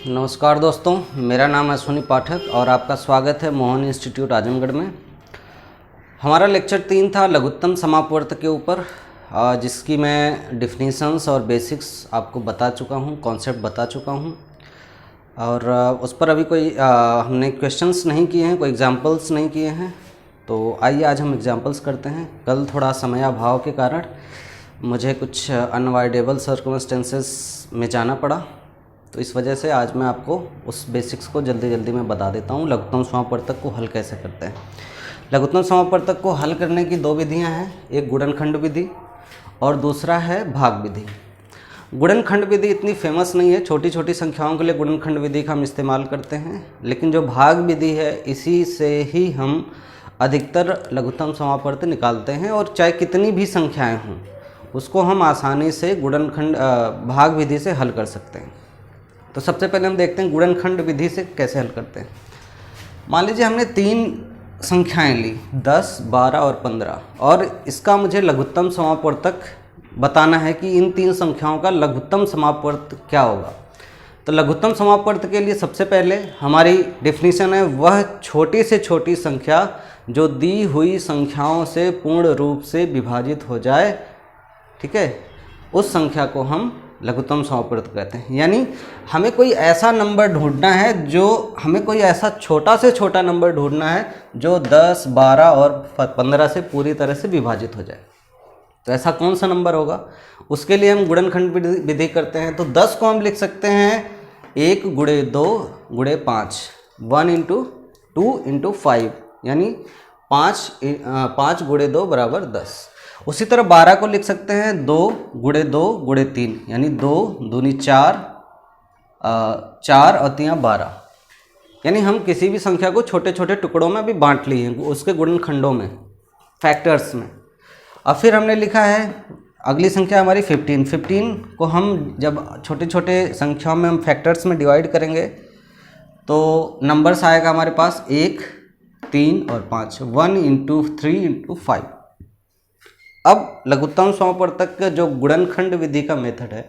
नमस्कार दोस्तों, मेरा नाम है अश्विनी पाठक और आपका स्वागत है मोहन इंस्टीट्यूट आजमगढ़ में। हमारा लेक्चर 3 था लघुत्तम समापवर्त के ऊपर, जिसकी मैं डिफिनीशंस और बेसिक्स आपको बता चुका हूँ, कॉन्सेप्ट बता चुका हूँ और उस पर अभी कोई हमने क्वेश्चंस नहीं किए हैं, कोई एग्जांपल्स नहीं किए हैं। तो आइए आज हम एग्जांपल्स करते हैं। कल थोड़ा समयाभाव के कारण मुझे कुछ अनअवॉइडेबल सर्कमस्टेंसेस में जाना पड़ा, तो इस वजह से आज मैं आपको उस बेसिक्स को जल्दी में बता देता हूँ। लघुत्तम समापवर्तक को हल कैसे करते हैं। लघुत्तम समापवर्तक को हल करने की 2 विधियाँ हैं, एक गुणनखंड विधि और दूसरा है भाग विधि। गुणनखंड विधि इतनी फेमस नहीं है, छोटी छोटी संख्याओं के लिए गुणनखंड विधि का हम इस्तेमाल करते हैं, लेकिन जो भाग विधि है इसी से ही हम अधिकतर लघुत्तम समापवर्त निकालते हैं और चाहे कितनी भी संख्याएँ हों उसको हम आसानी से गुणनखंड भाग विधि से हल कर सकते हैं। तो सबसे पहले हम देखते हैं गुणनखंड विधि से कैसे हल करते हैं। मान लीजिए हमने 3 संख्याएं ली, 10, 12 और 15, और इसका मुझे लघुत्तम समापवर्तक बताना है कि इन 3 संख्याओं का लघुत्तम समापवर्त क्या होगा। तो लघुत्तम समापवर्त के लिए सबसे पहले हमारी डेफिनेशन है वह छोटी से छोटी संख्या जो दी हुई संख्याओं से पूर्ण रूप से विभाजित हो जाए, ठीक है, उस संख्या को हम लघुत्तम समापवर्त कहते हैं। यानी हमें कोई ऐसा नंबर ढूंढना है हमें कोई ऐसा छोटा से छोटा नंबर ढूंढना है जो 10, 12 और 15 से पूरी तरह से विभाजित हो जाए। तो ऐसा कौन सा नंबर होगा, उसके लिए हम गुणनखंड विधि करते हैं। तो 10 को हम लिख सकते हैं 1 गुणे 2 गुणे 5, 1 × 2 × 5, यानी 5 गुणे 2 बराबर 10। उसी तरह 12 को लिख सकते हैं 2 गुणे 2 गुणे 3, यानी 2 दूनी 4, 4 और 3 12, यानी हम किसी भी संख्या को छोटे छोटे टुकड़ों में भी बांट लिए हैं उसके गुणनखंडों में, फैक्टर्स में। और फिर हमने लिखा है अगली संख्या हमारी 15 को हम जब छोटे छोटे संख्याओं में हम फैक्टर्स में डिवाइड करेंगे तो नंबर्स आएगा हमारे पास 1, 3 और 5, 1 × 3 × 5। अब लघुत्तम समापवर्तक का जो गुणनखंड विधि का मेथड है,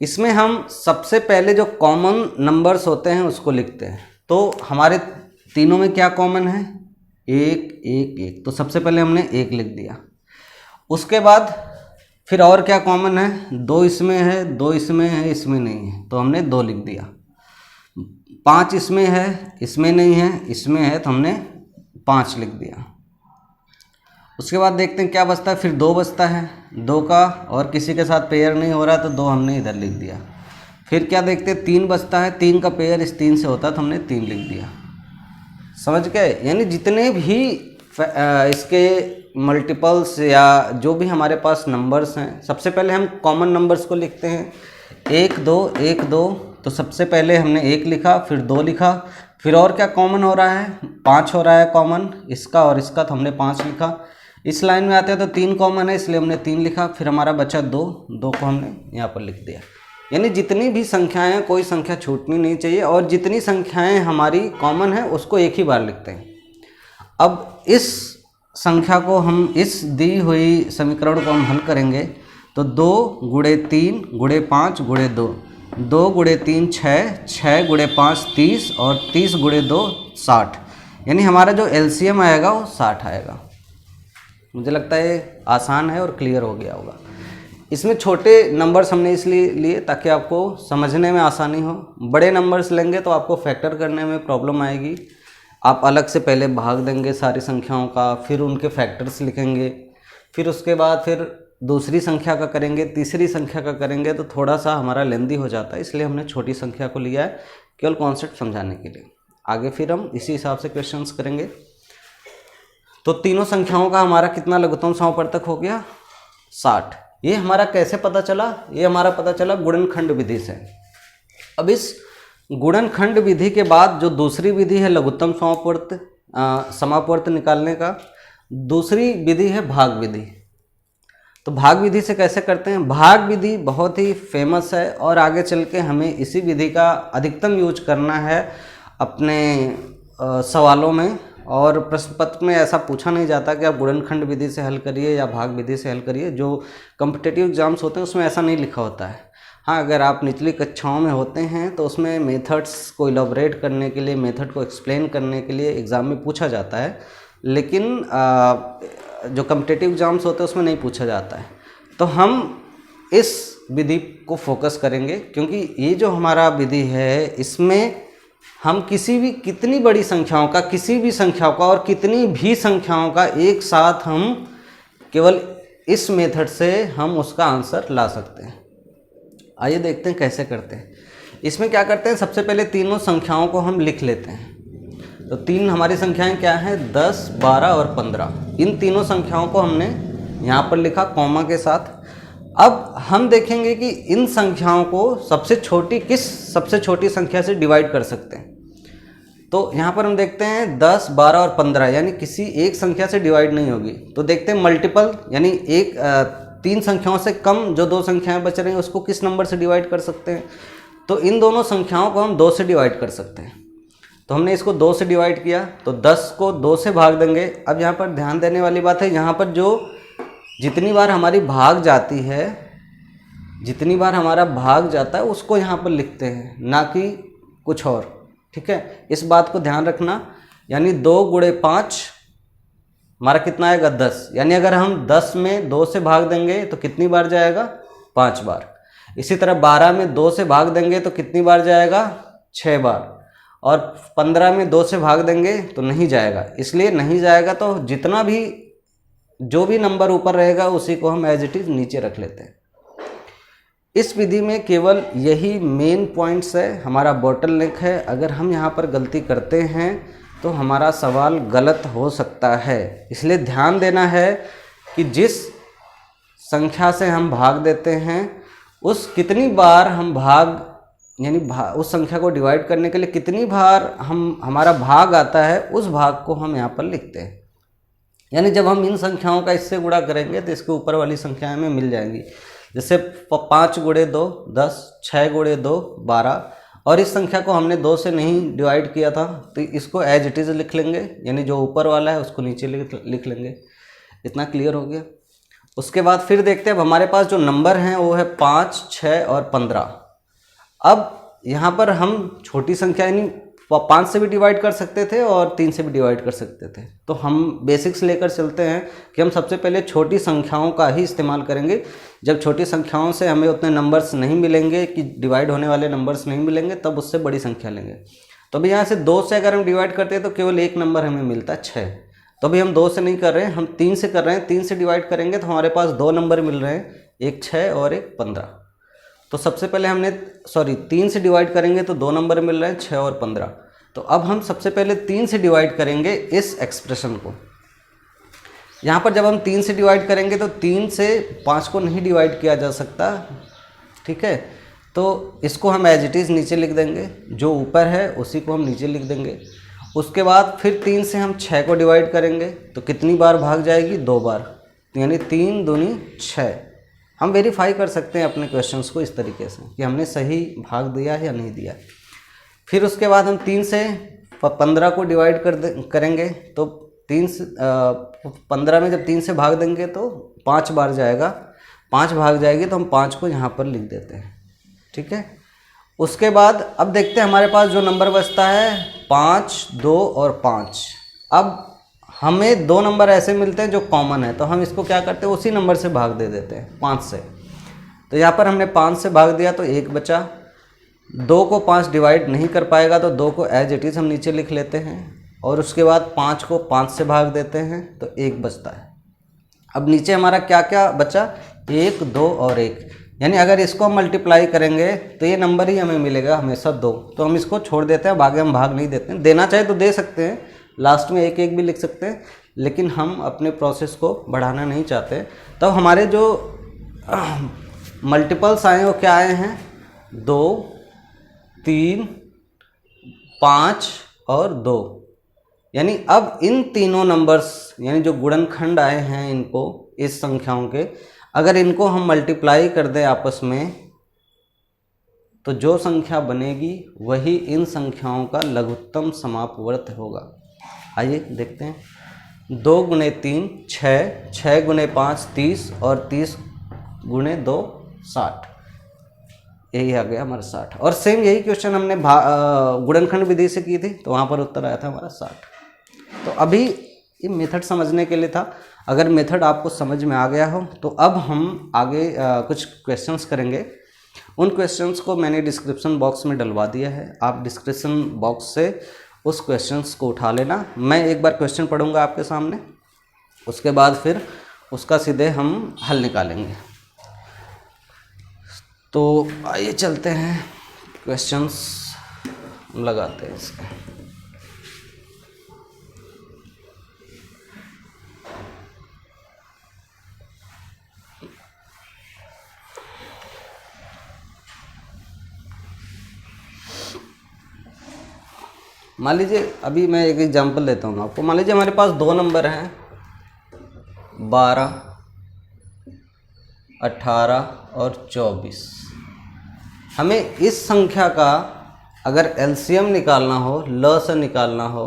इसमें हम सबसे पहले जो कॉमन नंबर्स होते हैं उसको लिखते हैं। तो हमारे तीनों में क्या कॉमन है, 1 1 1, तो सबसे पहले हमने 1 लिख दिया। उसके बाद फिर और क्या कॉमन है, 2 इसमें है, 2 इसमें है, इसमें नहीं है, तो हमने 2 लिख दिया। 5 इसमें है, इसमें नहीं है, इसमें है, तो हमने 5 लिख दिया। उसके बाद देखते हैं क्या बचता है, फिर 2 बचता है, 2 का और किसी के साथ पेयर नहीं हो रहा तो 2 हमने इधर लिख दिया। फिर क्या देखते हैं, 3 बचता है, 3 का पेयर इस 3 से होता है तो हमने 3 लिख दिया। समझ गए। यानी जितने भी इसके मल्टीपल्स या जो भी हमारे पास नंबर्स हैं, सबसे पहले हम कॉमन नंबर्स को लिखते हैं। 1 2 1 2, तो सबसे पहले हमने 1 लिखा, फिर 2 लिखा, फिर और क्या कॉमन हो रहा है, 5 हो रहा है कॉमन, इसका और इसका, तो हमने 5 लिखा। इस लाइन में आते हैं तो 3 कॉमन है, इसलिए हमने 3 लिखा, फिर हमारा बचा 2 को हमने यहाँ पर लिख दिया। यानी जितनी भी संख्याएं हैं, कोई संख्या छूटनी नहीं चाहिए, और जितनी संख्याएं हमारी कॉमन है उसको एक ही बार लिखते हैं। अब इस संख्या को हम, इस दी हुई समीकरण को हम हल करेंगे तो 2 गुणे 3 गुणे 5 गुणे 2, 2 गुणे 3 6, 6 गुणे 5 30 और 30 गुणे 2 60, यानी हमारा जो एलसीएम आएगा वो 60 आएगा। मुझे लगता है ये आसान है और क्लियर हो गया होगा। इसमें छोटे नंबर्स हमने इसलिए लिए ताकि आपको समझने में आसानी हो। बड़े नंबर्स लेंगे तो आपको फैक्टर करने में प्रॉब्लम आएगी। आप अलग से पहले भाग देंगे सारी संख्याओं का, फिर उनके फैक्टर्स लिखेंगे, फिर उसके बाद फिर दूसरी संख्या का करेंगे, तीसरी संख्या का करेंगे, तो थोड़ा सा हमारा लेंदी हो जाता है। इसलिए हमने छोटी संख्या को लिया है केवल कॉन्सेप्ट समझाने के लिए। आगे फिर हम इसी हिसाब से क्वेश्चंस करेंगे। तो तीनों संख्याओं का हमारा कितना लघुत्तम समापवर्तक हो गया, 60। ये हमारा कैसे पता चला, ये हमारा पता चला गुणनखंड विधि से। अब इस गुणनखंड विधि के बाद जो दूसरी विधि है लघुत्तम समापवर्त निकालने का, दूसरी विधि है भाग विधि। तो भाग विधि से कैसे करते हैं, भाग विधि बहुत ही फेमस है और आगे चल के हमें इसी विधि का अधिकतम यूज करना है अपने सवालों में। और प्रश्न पत्र में ऐसा पूछा नहीं जाता कि आप गुणनखंड विधि से हल करिए या भाग विधि से हल करिए। जो कॉम्पिटिटिव एग्जाम्स होते हैं उसमें ऐसा नहीं लिखा होता है। हाँ, अगर आप निचली कक्षाओं में होते हैं तो उसमें मेथड्स को इलाबोरेट करने के लिए, मेथड को एक्सप्लेन करने के लिए एग्ज़ाम में पूछा जाता है, लेकिन जो कॉम्पिटिटिव एग्ज़ाम्स होते हैं उसमें नहीं पूछा जाता है। तो हम इस विधि को फोकस करेंगे, क्योंकि ये जो हमारा विधि है इसमें हम कितनी बड़ी संख्याओं का, किसी भी संख्याओं का और कितनी भी संख्याओं का एक साथ हम केवल इस मेथड से हम उसका आंसर ला सकते हैं। आइए देखते हैं कैसे करते हैं। इसमें क्या करते हैं, सबसे पहले तीनों संख्याओं को हम लिख लेते हैं। तो तीन हमारी संख्याएं क्या हैं, 10, 12 और 15। इन तीनों संख्याओं को हमने यहाँ पर लिखा कॉमा के साथ। अब हम देखेंगे कि इन संख्याओं को सबसे छोटी संख्या से डिवाइड कर सकते हैं। तो यहाँ पर हम देखते हैं 10, 12 और 15, यानी किसी एक संख्या से डिवाइड नहीं होगी। तो देखते हैं मल्टीपल, यानी तीन संख्याओं से कम जो दो संख्याएं बच रही हैं उसको किस नंबर से डिवाइड कर सकते हैं। तो इन दोनों संख्याओं को हम 2 से डिवाइड कर सकते हैं। तो हमने इसको 2 से डिवाइड किया, तो 10 को 2 से भाग देंगे। अब यहाँ पर ध्यान देने वाली बात है, यहाँ पर जितनी बार हमारी भाग जाती है, जितनी बार हमारा भाग जाता है उसको यहाँ पर लिखते हैं, ना कि कुछ और। ठीक है, इस बात को ध्यान रखना। यानी 2 × 5 हमारा कितना आएगा, 10। यानी अगर हम 10 में 2 से भाग देंगे तो कितनी बार जाएगा, 5 बार। इसी तरह 12 में 2 से भाग देंगे तो कितनी बार जाएगा, 6 बार। और 15 में 2 से भाग देंगे तो नहीं जाएगा। इसलिए नहीं जाएगा तो जो भी नंबर ऊपर रहेगा उसी को हम एज इट इज़ नीचे रख लेते हैं। इस विधि में केवल यही मेन पॉइंट्स है, हमारा बोटलनेक है। अगर हम यहाँ पर गलती करते हैं तो हमारा सवाल गलत हो सकता है। इसलिए ध्यान देना है कि जिस संख्या से हम भाग देते हैं उस कितनी बार हम उस संख्या को डिवाइड करने के लिए कितनी बार हमारा भाग आता है, उस भाग को हम यहाँ पर लिखते हैं। यानी जब हम इन संख्याओं का इससे गुणा करेंगे तो इसके ऊपर वाली संख्याएं हमें मिल जाएंगी। जैसे 5 × 2 10, 6 × 2 12। और इस संख्या को हमने 2 से नहीं डिवाइड किया था तो इसको एज इट इज़ लिख लेंगे, यानी जो ऊपर वाला है उसको नीचे लिख लेंगे। इतना क्लियर हो गया। उसके बाद फिर देखते हैं, अब हमारे पास जो नंबर हैं वो है 5, 6 और 15। अब यहाँ पर हम छोटी संख्या यानी 5 से भी डिवाइड कर सकते थे और 3 से भी डिवाइड कर सकते थे। तो हम बेसिक्स लेकर चलते हैं कि हम सबसे पहले छोटी संख्याओं का ही इस्तेमाल करेंगे। जब छोटी संख्याओं से हमें उतने नंबर्स नहीं मिलेंगे, कि डिवाइड होने वाले नंबर्स नहीं मिलेंगे, तब उससे बड़ी संख्या लेंगे। तो अभी यहाँ से 2 से अगर हम डिवाइड करते हैं तो केवल एक नंबर हमें मिलता है 6। तो अभी हम 2 से नहीं कर रहे हैं, हम 3 से कर रहे हैं। 3 से डिवाइड करेंगे तो हमारे पास 2 नंबर मिल रहे हैं, एक 6 और एक 15। तो सबसे पहले 3 से डिवाइड करेंगे तो 2 नंबर मिल रहे हैं, 6 और 15। तो अब हम सबसे पहले 3 से डिवाइड करेंगे इस एक्सप्रेशन को। यहाँ पर जब हम 3 से डिवाइड करेंगे तो 3 से 5 को नहीं डिवाइड किया जा सकता। ठीक है, तो इसको हम एज इट इज़ नीचे लिख देंगे, जो ऊपर है उसी को हम नीचे लिख देंगे। उसके बाद फिर 3 से हम 6 को डिवाइड करेंगे तो कितनी बार भाग जाएगी, 2 बार, यानी 3 दूनी 6। हम वेरीफाई कर सकते हैं अपने क्वेश्चंस को इस तरीके से कि हमने सही भाग दिया है या नहीं दिया। फिर उसके बाद हम 3 से 15 को डिवाइड करेंगे तो 15 में जब 3 से भाग देंगे तो 5 बार जाएगा, 5 भाग जाएगी तो हम 5 को यहाँ पर लिख देते हैं। ठीक है, उसके बाद अब देखते हैं हमारे पास जो नंबर बचता है 5, 2 और 5। अब हमें 2 नंबर ऐसे मिलते हैं जो कॉमन है, तो हम इसको क्या करते हैं, उसी नंबर से भाग दे देते हैं, 5 से। तो यहाँ पर हमने 5 से भाग दिया तो 1 बचा। 2 को 5 डिवाइड नहीं कर पाएगा तो 2 को एज इट इज़ हम नीचे लिख लेते हैं। और उसके बाद 5 को 5 से भाग देते हैं तो 1 बचता है। अब नीचे हमारा क्या क्या बचा, 1, 2 और 1। यानी अगर इसको हम मल्टीप्लाई करेंगे तो ये नंबर ही हमें मिलेगा हमेशा 2। तो हम इसको छोड़ देते हैं, आगे हम भाग नहीं देते हैं। देना चाहे तो दे सकते हैं, लास्ट में 1, 1 भी लिख सकते हैं, लेकिन हम अपने प्रोसेस को बढ़ाना नहीं चाहते। तो हमारे जो मल्टीपल्स आए वो क्या आए हैं, 2, 3, 5 और 2। यानी अब इन तीनों नंबर्स यानी जो गुणनखंड आए हैं इनको, इस संख्याओं के, अगर इनको हम मल्टीप्लाई कर दें आपस में तो जो संख्या बनेगी वही इन संख्याओं का लघुत्तम समापवर्त होगा। आइए देखते हैं। 2 × 3 6, 6 × 5 30 और 30 × 2 60। यही आ गया हमारा 60। और सेम यही क्वेश्चन हमने गुणनखंड विधि से की थी, तो वहाँ पर उत्तर आया था हमारा 60। तो अभी ये मेथड समझने के लिए था। अगर मेथड आपको समझ में आ गया हो तो अब हम आगे कुछ क्वेश्चंस करेंगे। उन क्वेश्चंस को मैंने डिस्क्रिप्शन बॉक्स में डलवा दिया है, आप डिस्क्रिप्शन बॉक्स से उस क्वेश्चंस को उठा लेना। मैं एक बार क्वेश्चन पढ़ूंगा आपके सामने, उसके बाद फिर उसका सीधे हम हल निकालेंगे। तो आइए चलते हैं, क्वेश्चंस लगाते हैं इसके। मान लीजिए अभी मैं एक एग्जांपल देता हूँ आपको। मान लीजिए हमारे पास दो नंबर हैं 12, 18 और 24। हमें इस संख्या का अगर एलसीएम निकालना हो, ल से निकालना हो,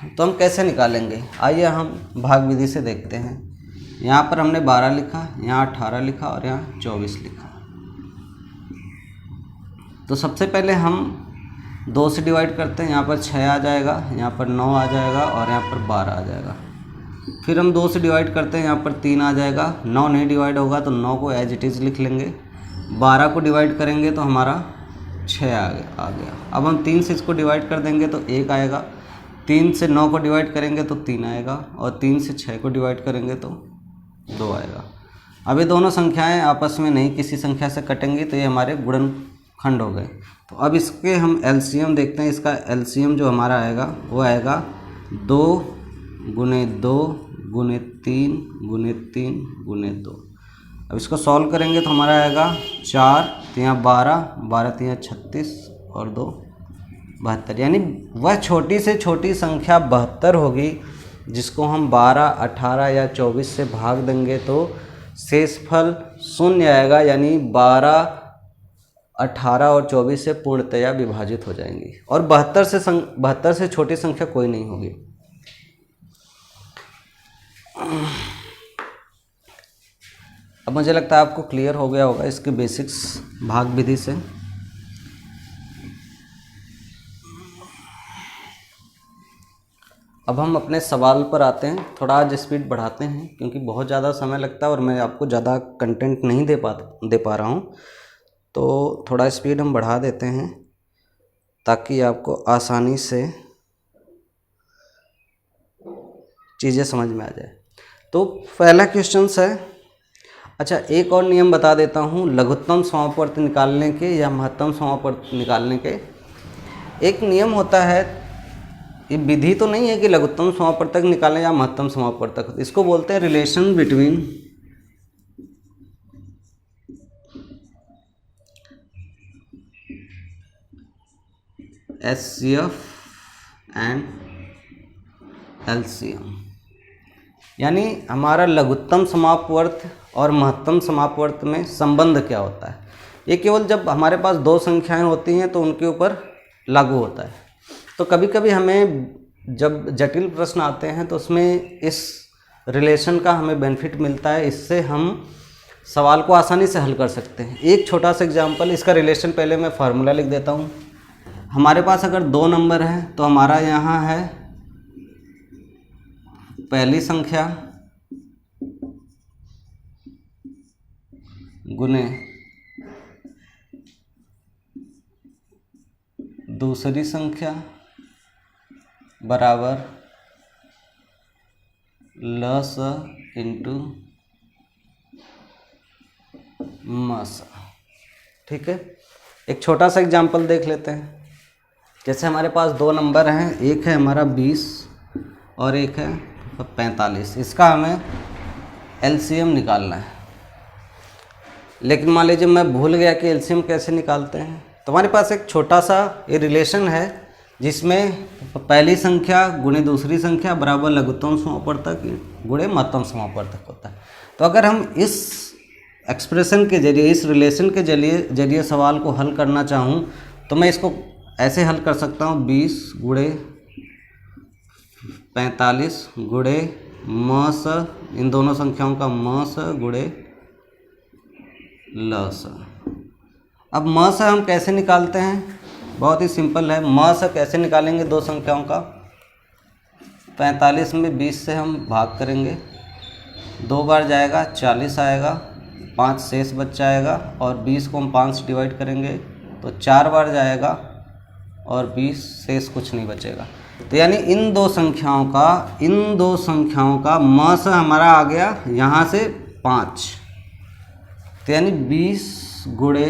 तो हम कैसे निकालेंगे? आइए हम भाग विधि से देखते हैं। यहाँ पर हमने 12 लिखा, यहाँ 18 लिखा और यहाँ 24 लिखा। तो सबसे पहले हम 2 से डिवाइड करते हैं। यहाँ पर 6 आ जाएगा, यहाँ पर 9 आ जाएगा और यहाँ पर 12 आ जाएगा। फिर हम 2 से डिवाइड करते हैं, यहाँ पर 3 आ जाएगा। 9 नहीं डिवाइड होगा तो 9 को एज इट इज़ लिख लेंगे। 12 को डिवाइड करेंगे तो हमारा 6 आ गया। अब हम 3 से इसको डिवाइड कर देंगे तो 1 आएगा। 3 से 9 को डिवाइड करेंगे तो 3 आएगा और 3 से 6 को डिवाइड करेंगे तो 2 आएगा। अब ये दोनों संख्याएं आपस में नहीं किसी संख्या से कटेंगी, तो ये हमारे गुणनखंड हो गए। तो अब इसके हम एलसीएम देखते हैं। इसका एलसीएम जो हमारा आएगा वो आएगा 2 गुने 2 गुने 3 गुने 3 गुने 2। अब इसको सॉल्व करेंगे तो हमारा आएगा 4 तिया 12, 12 तिया 36 और 2 72। यानी वह छोटी से छोटी संख्या 72 होगी जिसको हम 12, 18 या 24 से भाग देंगे तो शेषफल 0 आएगा। यानी 12, 18 और 24 से पूर्णतया विभाजित हो जाएंगी और 72 से छोटी संख्या कोई नहीं होगी। अब मुझे लगता है आपको क्लियर हो गया होगा इसके बेसिक्स भाग विधि से। अब हम अपने सवाल पर आते हैं। थोड़ा आज स्पीड बढ़ाते हैं क्योंकि बहुत ज़्यादा समय लगता है और मैं आपको ज़्यादा कंटेंट नहीं दे पा रहा हूँ, तो थोड़ा स्पीड हम बढ़ा देते हैं ताकि आपको आसानी से चीज़ें समझ में आ जाए। तो पहला क्वेश्चन है, अच्छा एक और नियम बता देता हूँ लघुत्तम समापवर्त निकालने के या महत्तम समापवर्त निकालने के। एक नियम होता है, ये विधि तो नहीं है कि लघुत्तम समापवर्तक निकालें या महत्तम समापवर्तक, इसको बोलते हैं relation between HCF and LCM। यानी हमारा लघुत्तम समापवर्त और महत्तम समापवर्त में संबंध क्या होता है। ये केवल जब हमारे पास दो संख्याएं होती हैं तो उनके ऊपर लागू होता है। तो कभी कभी हमें जब जटिल प्रश्न आते हैं तो उसमें इस रिलेशन का हमें बेनिफिट मिलता है। इससे हम सवाल को आसानी से हल कर सकते हैं। एक छोटा सा एग्जांपल, इसका रिलेशन पहले मैं फार्मूला लिख देता हूँ। हमारे पास अगर 2 नंबर हैं तो हमारा यहाँ है पहली संख्या गुने दूसरी संख्या बराबर लस इंटू मस। ठीक है, एक छोटा सा एग्जांपल देख लेते हैं। जैसे हमारे पास 2 नंबर हैं, एक है हमारा 20 और एक है 45। इसका हमें एलसीएम निकालना है। लेकिन मान लीजिए मैं भूल गया कि एलसीएम कैसे निकालते हैं, तो हमारे पास एक छोटा सा ये रिलेशन है जिसमें पहली संख्या गुणे दूसरी संख्या बराबर लघुत्तम समापवर्तक गुणे महत्तम समापवर्तक होता है। तो अगर हम इस एक्सप्रेशन के जरिए, इस रिलेशन के जरिए सवाल को हल करना चाहूँ तो मैं इसको ऐसे हल कर सकता हूँ 20 गुणे 45 गुणे म स, इन दोनों संख्याओं का म स गुणे ल स। अब म स हम कैसे निकालते हैं? बहुत ही सिंपल है। म स कैसे निकालेंगे दो संख्याओं का? 45 में 20 से हम भाग करेंगे, 2 बार जाएगा 40 आएगा, 5 शेष बच जाएगा और 20 को हम 5 से डिवाइड करेंगे तो 4 बार जाएगा और 20 शेष कुछ नहीं बचेगा। तो यानी इन दो संख्याओं का म स हमारा आ गया यहाँ से 5। तो यानी 20 गुणे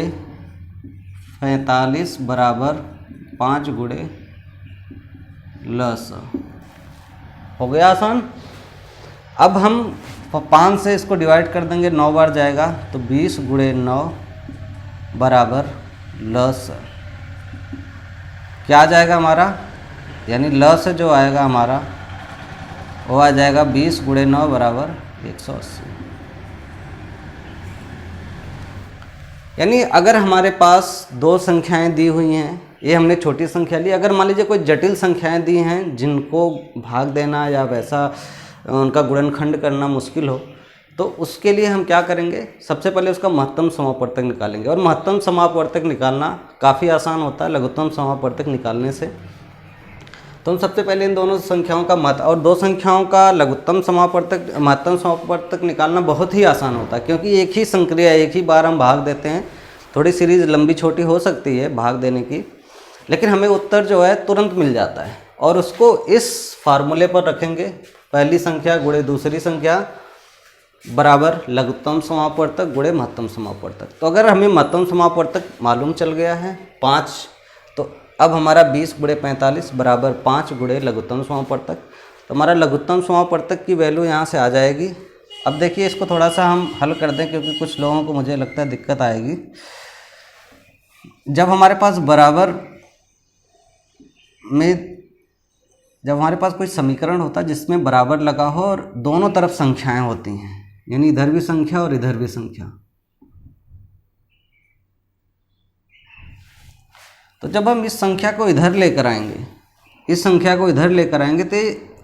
45 बराबर 5 गुणे ल स। हो गया आसान। अब हम 5 से इसको डिवाइड कर देंगे, 9 बार जाएगा तो 20 गुणे 9 बराबर ल स। क्या आ जाएगा हमारा? यानी ल स जो आएगा हमारा वो आ जाएगा 20 गुणे 9 बराबर 180। यानी अगर हमारे पास दो संख्याएं दी हुई हैं, ये हमने छोटी संख्या ली, अगर मान लीजिए कोई जटिल संख्याएं दी हैं जिनको भाग देना या वैसा उनका गुणनखंड करना मुश्किल हो, तो उसके लिए हम क्या करेंगे? सबसे पहले उसका महत्तम समापवर्तक निकालेंगे। और महत्तम समापवर्तक निकालना काफ़ी आसान होता है लघुत्तम समापवर्तक निकालने से। तो हम सबसे पहले इन दोनों संख्याओं का महत्तम और दो संख्याओं का लघुत्तम समापवर्तक महत्तम समापवर्तक निकालना बहुत ही आसान होता है, क्योंकि एक ही संक्रिया एक ही बार हम भाग देते हैं। थोड़ी सीरीज़ लंबी छोटी हो सकती है भाग देने की, लेकिन हमें उत्तर जो है तुरंत मिल जाता है। और उसको इस फार्मूले पर रखेंगे, पहली संख्या गुणे दूसरी संख्या बराबर लघुत्तम समापवर्तक गुणे महत्तम समापवर्तक। तो अगर हमें महत्तम समापवर्तक मालूम चल गया है 5, तो अब हमारा 20 गुणे 45 बराबर 5 गुणे लघुत्तम समापवर्तक। तो हमारा लघुत्तम समापवर्तक की वैल्यू यहाँ से आ जाएगी। अब देखिए इसको थोड़ा सा हम हल कर दें, क्योंकि कुछ लोगों को मुझे लगता है दिक्कत आएगी। जब हमारे पास कोई समीकरण होता है जिसमें बराबर लगा हो और दोनों तरफ संख्याएं होती हैं, यानी इधर भी संख्या और इधर भी संख्या, तो जब हम इस संख्या को इधर लेकर आएंगे, इस संख्या को इधर लेकर आएंगे तो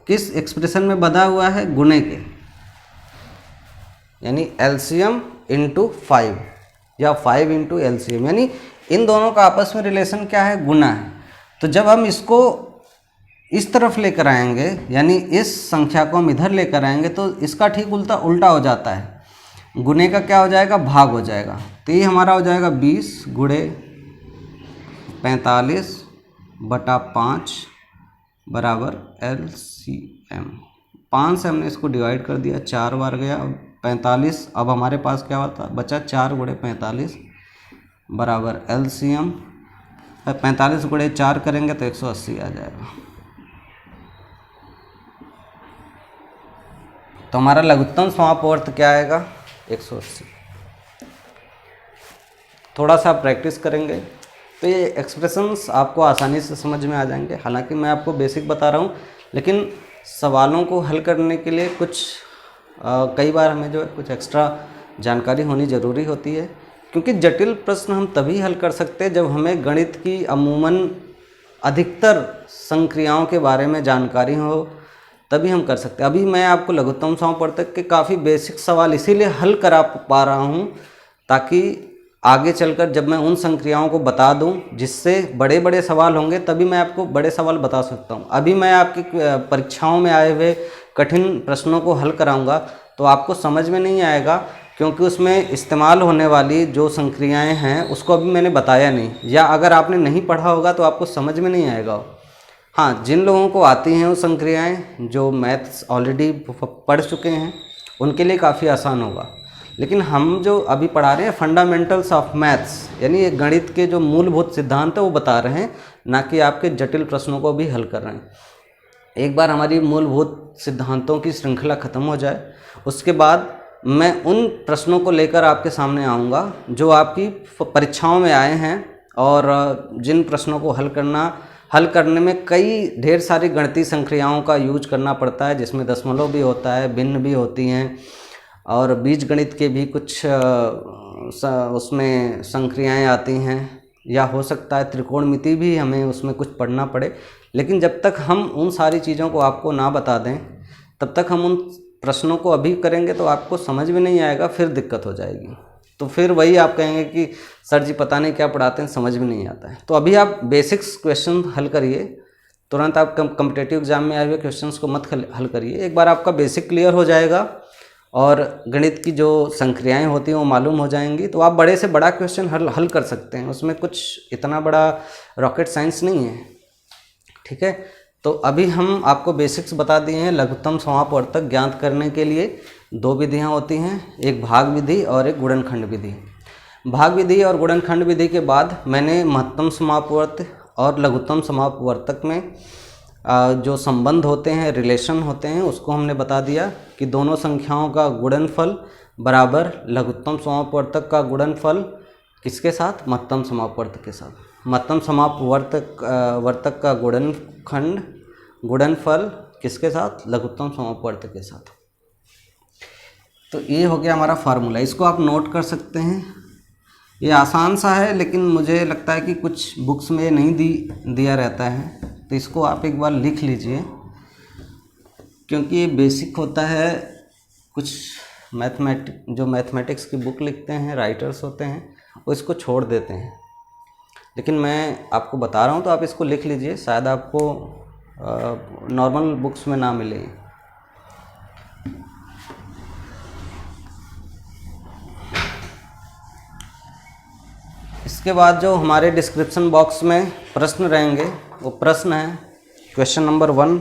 किस एक्सप्रेशन में बंधा हुआ है? गुणे के, यानी एलसीएम इंटू 5 या 5 इंटू एलसीएम, यानी इन दोनों का आपस में रिलेशन क्या है? गुना है। तो जब हम इसको इस तरफ लेकर आएंगे, यानी इस संख्या को हम इधर लेकर आएंगे, तो इसका ठीक उल्टा हो जाता है। गुने का क्या हो जाएगा? भाग हो जाएगा। तो ये हमारा हो जाएगा 20 गुणे 45 बटा 5 बराबर एलसीएम। 5 से हमने इसको डिवाइड कर दिया, 4 बार गया, 45। अब हमारे पास क्या होता बचा? 4 गुणे 45 बराबर एलसीएम। 45 गुणे 4 करेंगे तो 180 आ जाएगा। तो हमारा लघुत्तम समापवर्तक क्या आएगा? 180। थोड़ा सा प्रैक्टिस करेंगे तो ये एक्सप्रेशंस आपको आसानी से समझ में आ जाएंगे। हालांकि मैं आपको बेसिक बता रहा हूँ, लेकिन सवालों को हल करने के लिए कई बार हमें जो है कुछ एक्स्ट्रा जानकारी होनी ज़रूरी होती है, क्योंकि जटिल प्रश्न हम तभी हल कर सकते हैं जब हमें गणित की अमूमन अधिकतर संक्रियाओं के बारे में जानकारी हो, तभी हम कर सकते हैं। अभी मैं आपको लघुत्तम समापवर्तक के काफ़ी बेसिक सवाल इसीलिए हल करा पा रहा हूँ ताकि आगे चलकर जब मैं उन संक्रियाओं को बता दूं जिससे बड़े बड़े सवाल होंगे, तभी मैं आपको बड़े सवाल बता सकता हूं। अभी मैं आपकी परीक्षाओं में आए हुए कठिन प्रश्नों को हल कराऊंगा तो आपको समझ में नहीं आएगा, क्योंकि उसमें इस्तेमाल होने वाली जो संक्रियाएं हैं उसको अभी मैंने बताया नहीं, या अगर आपने नहीं पढ़ा होगा तो आपको समझ में नहीं आएगा। हाँ, जिन लोगों को आती हैं वो संक्रियाएँ, जो मैथ्स ऑलरेडी पढ़ चुके हैं, उनके लिए काफ़ी आसान होगा। लेकिन हम जो अभी पढ़ा रहे हैं फंडामेंटल्स ऑफ मैथ्स, यानी ये गणित के जो मूलभूत सिद्धांत है वो बता रहे हैं, ना कि आपके जटिल प्रश्नों को भी हल कर रहे हैं। एक बार हमारी मूलभूत सिद्धांतों की श्रृंखला खत्म हो जाए, उसके बाद मैं उन प्रश्नों को लेकर आपके सामने आऊँगा जो आपकी परीक्षाओं में आए हैं, और जिन प्रश्नों को हल करने में कई ढेर सारी गणितीय संक्रियाओं का यूज करना पड़ता है, जिसमें दशमलव भी होता है, भिन्न भी होती हैं, और बीज गणित के भी कुछ उसमें संक्रियाएं आती हैं, या हो सकता है त्रिकोणमिति भी हमें उसमें कुछ पढ़ना पड़े। लेकिन जब तक हम उन सारी चीज़ों को आपको ना बता दें, तब तक हम उन प्रश्नों को अभी करेंगे तो आपको समझ में नहीं आएगा, फिर दिक्कत हो जाएगी। तो फिर वही आप कहेंगे कि सर जी पता नहीं क्या पढ़ाते हैं, समझ में नहीं आता है। तो अभी आप बेसिक्स क्वेश्चन हल करिए, तुरंत आप कॉम्पिटिटिव एग्जाम में आए हुए क्वेश्चंस को मत हल करिए। एक बार आपका बेसिक क्लियर हो जाएगा और गणित की जो संक्रियाएं होती हैं वो मालूम हो जाएंगी, तो आप बड़े से बड़ा क्वेश्चन हल कर सकते हैं। उसमें कुछ इतना बड़ा रॉकेट साइंस नहीं है, ठीक है। तो अभी हम आपको बेसिक्स बता दिए हैं। लघुत्तम समापवर्तक ज्ञात करने के लिए 2 विधियां होती हैं, एक भाग विधि और एक गुणनखंड विधि। भाग विधि और गुणनखंड विधि के बाद मैंने महत्तम समापवर्तक और लघुत्तम समापवर्तक में जो संबंध होते हैं, रिलेशन होते हैं, उसको हमने बता दिया कि दोनों संख्याओं का गुणनफल बराबर लघुत्तम समापवर्तक का गुणनफल किसके साथ, महत्तम समापवर्तक के साथ। महत्तम समापवर्तक का गुणनफल किसके साथ, लघुत्तम समापवर्तक के साथ। तो ये हो गया हमारा फार्मूला, इसको आप नोट कर सकते हैं। ये आसान सा है, लेकिन मुझे लगता है कि कुछ बुक्स में नहीं दिया रहता है, तो इसको आप एक बार लिख लीजिए, क्योंकि ये बेसिक होता है। कुछ मैथमेटिक्स की बुक लिखते हैं, राइटर्स होते हैं, वो इसको छोड़ देते हैं, लेकिन मैं आपको बता रहा हूँ तो आप इसको लिख लीजिए, शायद आपको नॉर्मल बुक्स में ना मिले। इसके बाद जो हमारे डिस्क्रिप्शन बॉक्स में प्रश्न रहेंगे, वो प्रश्न है क्वेश्चन नंबर 1।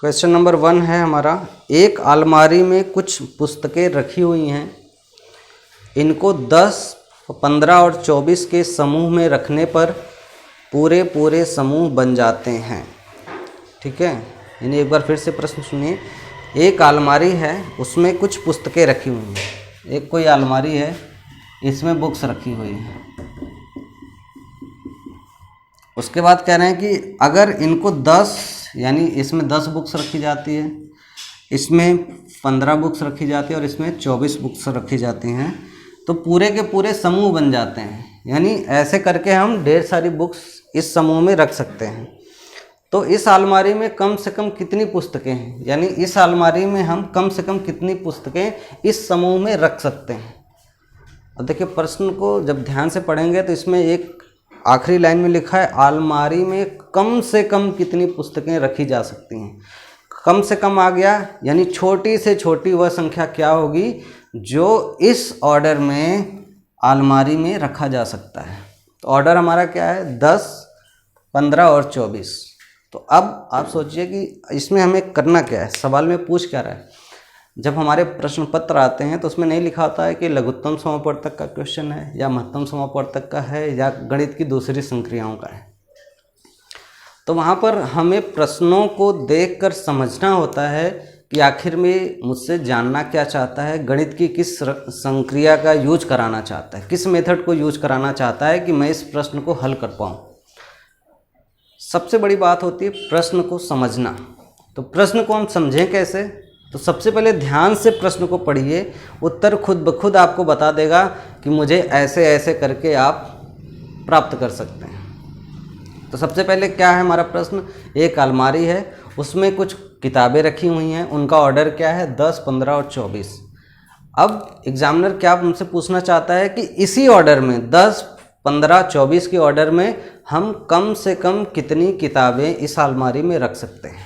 क्वेश्चन नंबर 1 है हमारा, एक अलमारी में कुछ पुस्तकें रखी हुई हैं, इनको 10, 15 और 24 के समूह में रखने पर पूरे समूह बन जाते हैं, ठीक है। यानी एक बार फिर से प्रश्न सुनिए। एक अलमारी है, उसमें कुछ पुस्तकें रखी हुई हैं। एक कोई अलमारी है, इसमें बुक्स रखी हुई हैं। उसके बाद कह रहे हैं कि अगर इनको 10, यानी इसमें 10 बुक्स रखी जाती है, इसमें 15 बुक्स रखी जाती है और इसमें 24 बुक्स रखी जाती हैं, तो पूरे के पूरे समूह बन जाते हैं। यानी ऐसे करके हम ढेर सारी बुक्स इस समूह में रख सकते हैं। तो इस अलमारी में कम से कम कितनी पुस्तकें हैं, यानी इस अलमारी में हम कम से कम कितनी पुस्तकें इस समूह में रख सकते हैं। अब देखिए प्रश्न को जब ध्यान से पढ़ेंगे तो इसमें एक आखिरी लाइन में लिखा है, अलमारी में कम से कम कितनी पुस्तकें रखी जा सकती हैं। कम से कम आ गया, यानी छोटी से छोटी वह संख्या क्या होगी जो इस ऑर्डर में अलमारी में रखा जा सकता है। तो ऑर्डर हमारा क्या है, 10, 15 और 24। तो अब आप सोचिए कि इसमें हमें करना क्या है, सवाल में पूछ क्या रहा है। जब हमारे प्रश्न पत्र आते हैं तो उसमें नहीं लिखा होता है कि लघुत्तम समापवर्तक का क्वेश्चन है या महत्तम समापवर्तक का है या गणित की दूसरी संक्रियाओं का है। तो वहाँ पर हमें प्रश्नों को देखकर समझना होता है कि आखिर में मुझसे जानना क्या चाहता है, गणित की किस संक्रिया का यूज कराना चाहता है, किस मेथड को यूज कराना चाहता है कि मैं इस प्रश्न को हल कर पाऊँ। सबसे बड़ी बात होती है प्रश्न को समझना। तो प्रश्न को हम समझें कैसे, तो सबसे पहले ध्यान से प्रश्न को पढ़िए, उत्तर खुद ब खुद आपको बता देगा कि मुझे ऐसे ऐसे करके आप प्राप्त कर सकते हैं। तो सबसे पहले क्या है हमारा प्रश्न, एक अलमारी है, उसमें कुछ किताबें रखी हुई हैं, उनका ऑर्डर क्या है, 10, 15 और 24। अब एग्जामिनर क्या हमसे पूछना चाहता है कि इसी ऑर्डर में 10, 15, 24 के ऑर्डर में हम कम से कम कितनी किताबें इस अलमारी में रख सकते हैं।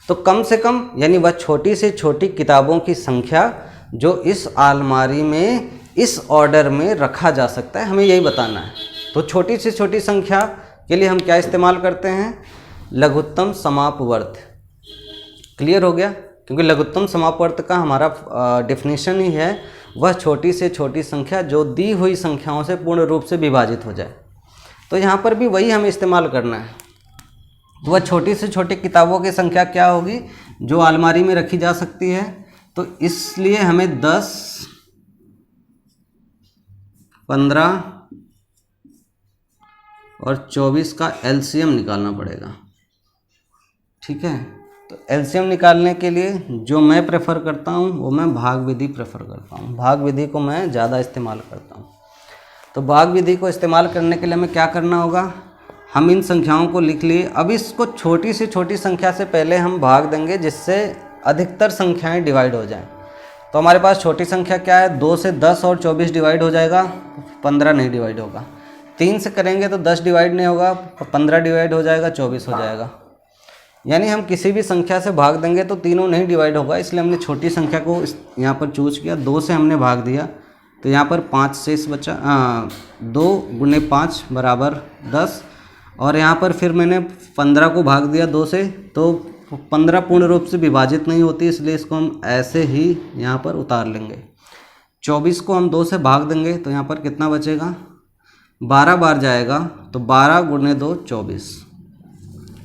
तो कम से कम यानी वह छोटी से छोटी किताबों की संख्या जो इस अलमारी में इस ऑर्डर में रखा जा सकता है, हमें यही बताना है। तो छोटी से छोटी संख्या के लिए हम क्या इस्तेमाल करते हैं, लघुत्तम समापवर्त। क्लियर हो गया, क्योंकि लघुत्तम समापवर्त का हमारा डेफिनेशन ही है वह छोटी से छोटी संख्या जो दी हुई संख्याओं से पूर्ण रूप से विभाजित हो जाए। तो यहाँ पर भी वही हमें इस्तेमाल करना है। वह छोटी से छोटी किताबों की संख्या क्या होगी जो अलमारी में रखी जा सकती है। तो इसलिए हमें 10, 15 और 24 का एलसीएम निकालना पड़ेगा, ठीक है। तो एलसीएम निकालने के लिए जो मैं प्रेफर करता हूँ वो मैं भाग विधि प्रेफर करता हूँ। भाग विधि को मैं ज़्यादा इस्तेमाल करता हूँ। तो भाग विधि को इस्तेमाल करने के लिए हमें क्या करना होगा, हम इन संख्याओं को लिख लिए। अब इसको छोटी से छोटी संख्या से पहले हम भाग देंगे जिससे अधिकतर संख्याएं डिवाइड हो जाएं। तो हमारे पास छोटी संख्या क्या है, 2 से 10 और 24 डिवाइड हो जाएगा, 15 नहीं डिवाइड होगा। 3 से करेंगे तो 10 डिवाइड नहीं होगा, 15 डिवाइड हो जाएगा, 24 हो जाएगा। यानी हम किसी भी संख्या से भाग देंगे तो तीनों नहीं डिवाइड होगा, इसलिए हमने छोटी संख्या को यहाँ पर चूज किया। 2 से हमने भाग दिया तो यहाँ पर 5 शेष बचा, 2 गुणे 5 बराबर 10। और यहाँ पर फिर मैंने 15 को भाग दिया 2 से, तो 15 पूर्ण रूप से विभाजित नहीं होती, इसलिए इसको हम ऐसे ही यहाँ पर उतार लेंगे। 24 को हम 2 से भाग देंगे तो यहाँ पर कितना बचेगा, 12 बार जाएगा, तो 12 गुणे 2 24।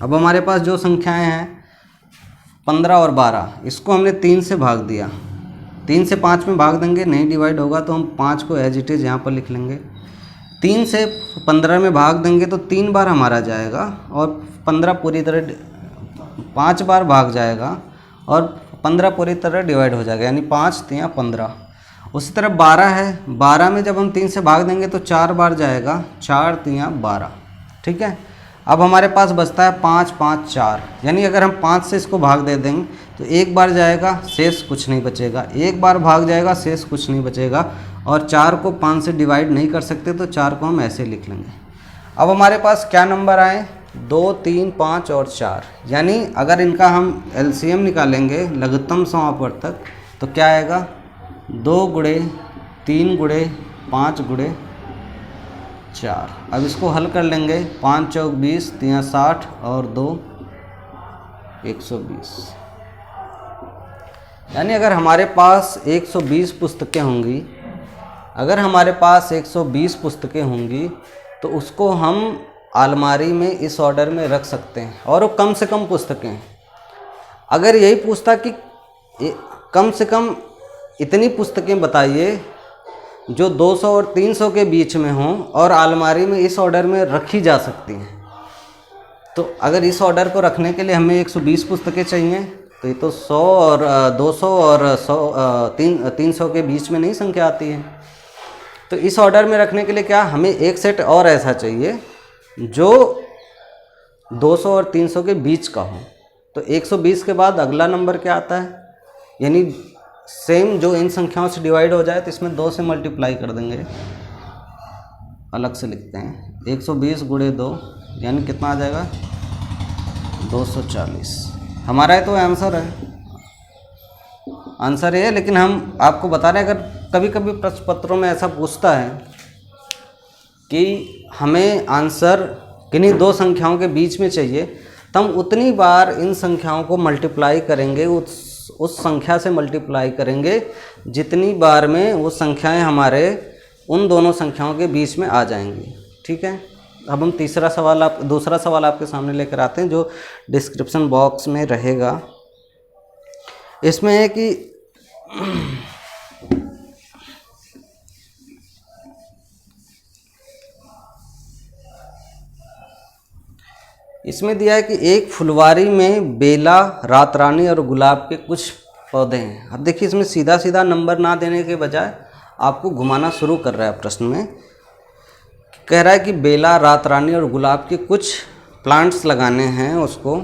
अब हमारे पास जो संख्याएं हैं 15 और 12, इसको हमने 3 से भाग दिया। 3 से 5 में भाग देंगे, नहीं डिवाइड होगा, तो हम 5 को एज इट इज़ यहाँ पर लिख लेंगे। 3 से 15 में भाग देंगे तो 3 बार हमारा जाएगा और 15 पूरी तरह 5 बार भाग जाएगा और 15 पूरी तरह डिवाइड हो जाएगा, यानी 5 3 15। उसी तरह 12 है, 12 में जब हम 3 से भाग देंगे तो 4 बार जाएगा, 4 3 12। ठीक है, अब हमारे पास बचता है 5 5 4, यानी अगर हम 5 से इसको भाग दे देंगे तो 1 बार जाएगा, शेष कुछ नहीं बचेगा, 1 बार भाग जाएगा, शेष कुछ नहीं बचेगा। और 4 को 5 से डिवाइड नहीं कर सकते तो 4 को हम ऐसे लिख लेंगे। अब हमारे पास क्या नंबर आए, 2 3 5 और 4, यानी अगर इनका हम एलसीएम निकालेंगे लघुत्तम समापवर्तक तो क्या आएगा, 2 गुणे 3 गुणे 5 गुणे 4। अब इसको हल कर लेंगे, 5 चौक 20, 3 60 और 2 120। यानी अगर हमारे पास 120 पुस्तकें होंगी, अगर हमारे पास 120 पुस्तकें होंगी तो उसको हम अलमारी में इस ऑर्डर में रख सकते हैं। और वो कम से कम पुस्तकें, अगर यही पूछता कि कम से कम इतनी पुस्तकें बताइए जो 200 और 300 के बीच में हों और अलमारी में इस ऑर्डर में रखी जा सकती हैं, तो अगर इस ऑर्डर को रखने के लिए हमें 120 पुस्तकें चाहिए तो ये तो 100 और 200 और 300 के बीच में नहीं संख्या आती है। तो इस ऑर्डर में रखने के लिए क्या, हमें एक सेट और ऐसा चाहिए जो 200 और 300 के बीच का हो। तो 120 के बाद अगला नंबर क्या आता है, यानी सेम जो इन संख्याओं से डिवाइड हो जाए तो इसमें 2 से मल्टीप्लाई कर देंगे, अलग से लिखते हैं। 120 गुणे 2 यानी कितना आ जाएगा, 240। हमारा ये तो आंसर है, आंसर ये है। लेकिन हम आपको बता रहे हैं, अगर कभी कभी प्रश्न पत्रों में ऐसा पूछता है कि हमें आंसर किन्हीं 2 संख्याओं के बीच में चाहिए, तो हम उतनी बार इन संख्याओं को मल्टीप्लाई करेंगे, उस संख्या से मल्टीप्लाई करेंगे जितनी बार में वो संख्याएं हमारे उन दोनों संख्याओं के बीच में आ जाएंगी। ठीक है, अब हम दूसरा सवाल आपके सामने लेकर आते हैं जो डिस्क्रिप्शन बॉक्स में रहेगा। इसमें है कि इसमें दिया है कि एक फुलवारी में बेला, रातरानी और गुलाब के कुछ पौधे हैं। अब देखिए, इसमें सीधा सीधा नंबर ना देने के बजाय आपको घुमाना शुरू कर रहा है। प्रश्न में कह रहा है कि बेला, रातरानी और गुलाब के कुछ प्लांट्स लगाने हैं उसको,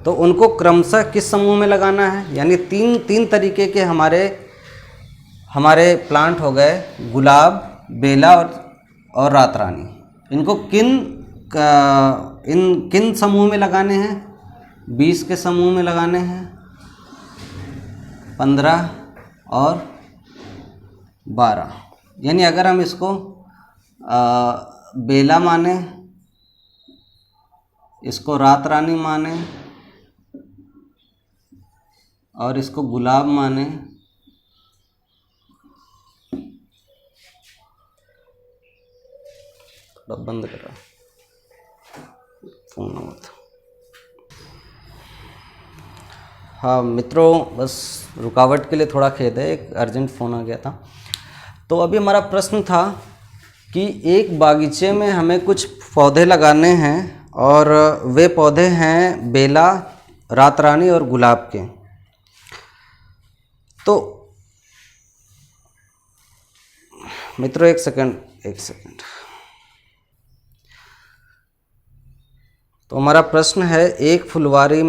तो उनको क्रमशः किस समूह में लगाना है। यानी तीन तरीके के हमारे प्लांट हो गए, गुलाब, बेला और रातरानी। इनको किन समूह में लगाने हैं, 20 के समूह में लगाने हैं, 15 और 12। यानी अगर हम इसको बेला माने, इसको रातरानी माने और इसको गुलाब माने, थोड़ा बंद करो फोन मत। हाँ मित्रों, बस रुकावट के लिए थोड़ा खेद है, एक अर्जेंट फ़ोन आ गया था। तो अभी हमारा प्रश्न था कि एक बागीचे में हमें कुछ पौधे लगाने हैं और वे पौधे हैं बेला, रातरानी और गुलाब के। तो मित्रों एक सेकंड, एक सेकंड। तो हमारा प्रश्न है, एक फुलवारी